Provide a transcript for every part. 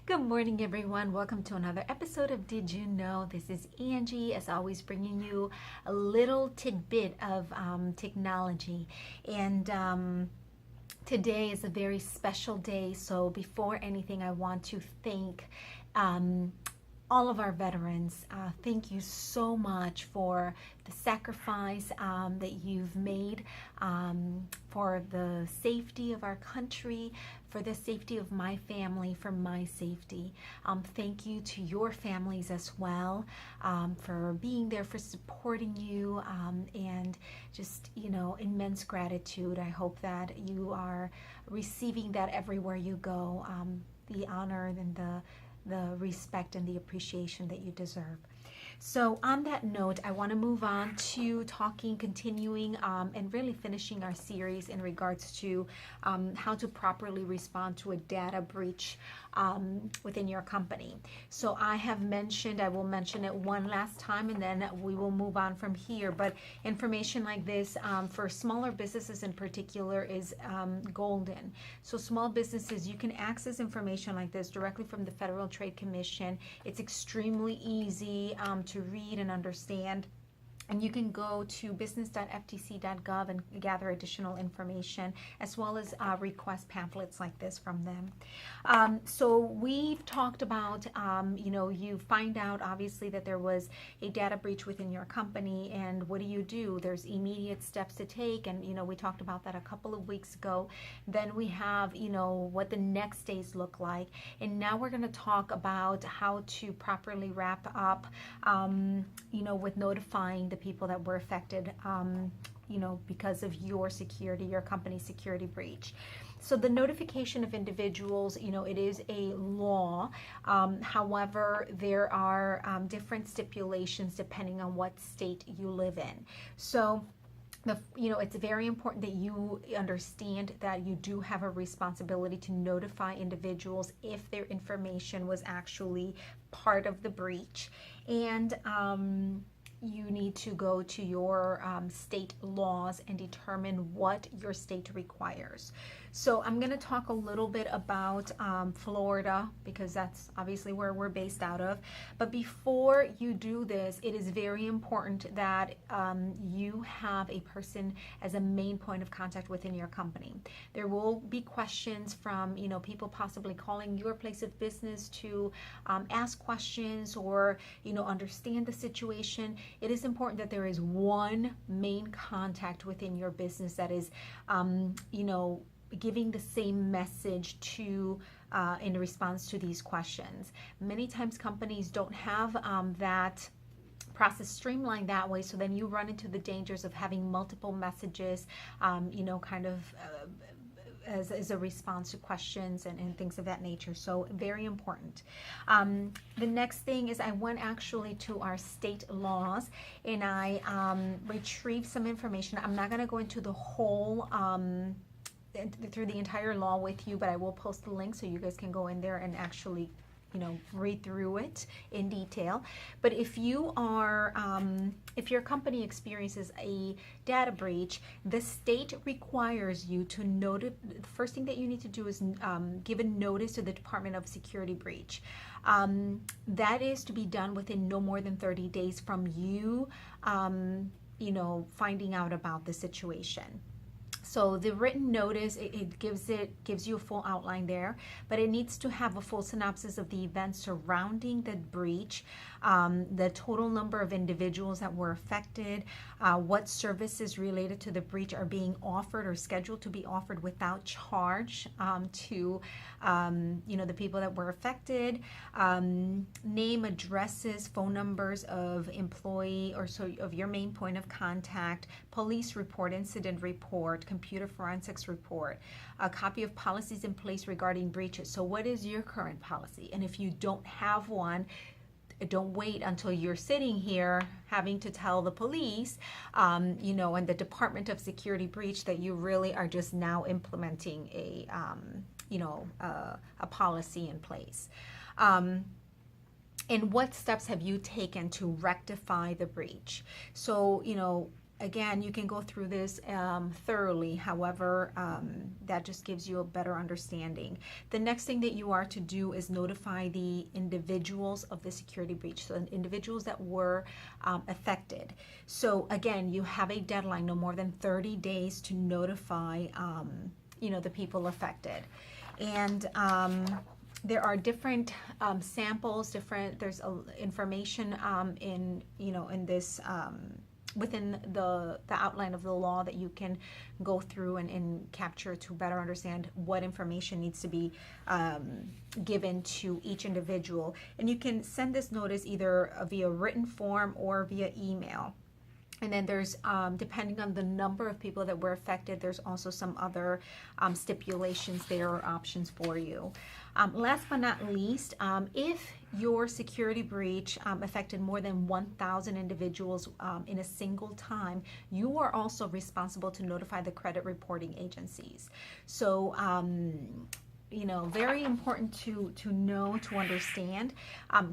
Good morning, everyone. Welcome to another episode of Did You Know? This is Angie, as always, bringing you a little tidbit of technology. And today is a very special day. So, before anything, I want to thank um, all of our veterans. Thank you so much for the sacrifice that you've made for the safety of our country, for the safety of my family, for my safety. Thank you to your families as well for being there, for supporting you, and just, immense gratitude. I hope that you are receiving that everywhere you go, the honor and the respect and the appreciation that you deserve. So on that note, I want to move on to continuing, and really finishing our series in regards to how to properly respond to a data breach within your company. So I will mention it one last time, and then we will move on from here. But information like this for smaller businesses in particular is golden. So small businesses, you can access information like this directly from the Federal Trade Commission. It's extremely easy to read and understand. And you can go to business.ftc.gov and gather additional information, as well as request pamphlets like this from them. So we've talked about, you find out obviously that there was a data breach within your company, and what do? There's immediate steps to take, and we talked about that a couple of weeks ago. Then we have, what the next days look like, and now we're going to talk about how to properly wrap up, with notifying the people that were affected, because of your company's security breach. So the notification of individuals, it is a law. However, there are different stipulations depending on what state you live in. So it's very important that you understand that you do have a responsibility to notify individuals if their information was actually part of the breach. And you need to go to your state laws and determine what your state requires. So I'm going to talk a little bit about Florida, because that's obviously where we're based out of. But before you do this, it is very important that you have a person as a main point of contact within your company. There will be questions from people possibly calling your place of business to ask questions or understand the situation. It is important that there is one main contact within your business that is giving the same message to in response to these questions. Many times companies don't have that process streamlined that way, so then you run into the dangers of having multiple messages, as a response to questions and things of that nature. So very important. The next thing is I went actually to our state laws, and I retrieved some information. I'm not going to go into the whole through the entire law with you, but I will post the link so you guys can go in there and actually read through it in detail. But if you are, if your company experiences a data breach, the state requires you to the first thing that you need to do is give a notice to the Department of Security breach. That is to be done within no more than 30 days from you, finding out about the situation. So the written notice, it gives you a full outline there, but it needs to have a full synopsis of the events surrounding the breach, the total number of individuals that were affected, what services related to the breach are being offered or scheduled to be offered without charge to the people that were affected, name, addresses, phone numbers of employee of your main point of contact, police report, incident report, computer forensics report, a copy of policies in place regarding breaches. So what is your current policy? And if you don't have one, don't wait until you're sitting here having to tell the police, and the Department of Security breach that you really are just now implementing a policy in place. And what steps have you taken to rectify the breach? So, again, you can go through this thoroughly. However, that just gives you a better understanding. The next thing that you are to do is notify the individuals of the security breach, so individuals that were affected. So again, you have a deadline, no more than 30 days to notify the people affected. And there are different samples, there's information in this within the outline of the law that you can go through and capture to better understand what information needs to be given to each individual. And you can send this notice either via written form or via email. And then there's, depending on the number of people that were affected, there's also some other stipulations there or options for you. Last but not least, if your security breach affected more than 1,000 individuals in a single time, you are also responsible to notify the credit reporting agencies. So, very important to know, to understand.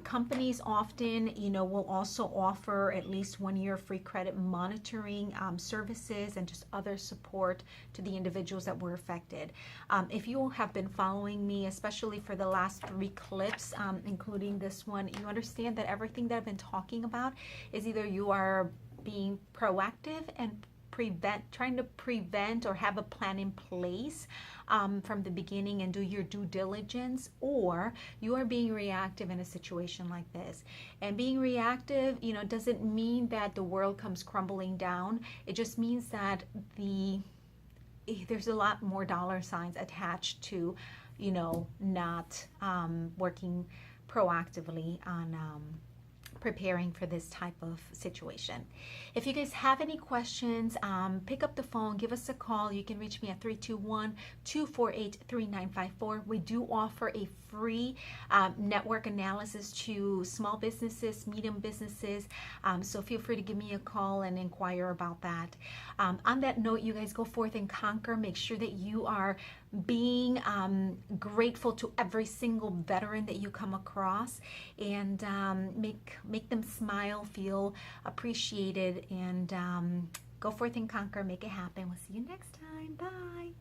Companies often, will also offer at least 1 year free credit monitoring services and just other support to the individuals that were affected. If you have been following me, especially for the last 3 clips, including this one, you understand that everything that I've been talking about is either you are being proactive and trying to prevent or have a plan in place from the beginning and do your due diligence, or you are being reactive in a situation like this. And being reactive, doesn't mean that the world comes crumbling down. It just means that there's a lot more dollar signs attached to, not working proactively on preparing for this type of situation. If you guys have any questions, pick up the phone, give us a call. You can reach me at 321-248-3954. We do offer a free network analysis to small businesses, medium businesses, so feel free to give me a call and inquire about that. On that note, you guys go forth and conquer. Make sure that you are being grateful to every single veteran that you come across, and make them smile, feel appreciated, and go forth and conquer, make it happen. We'll see you next time. Bye.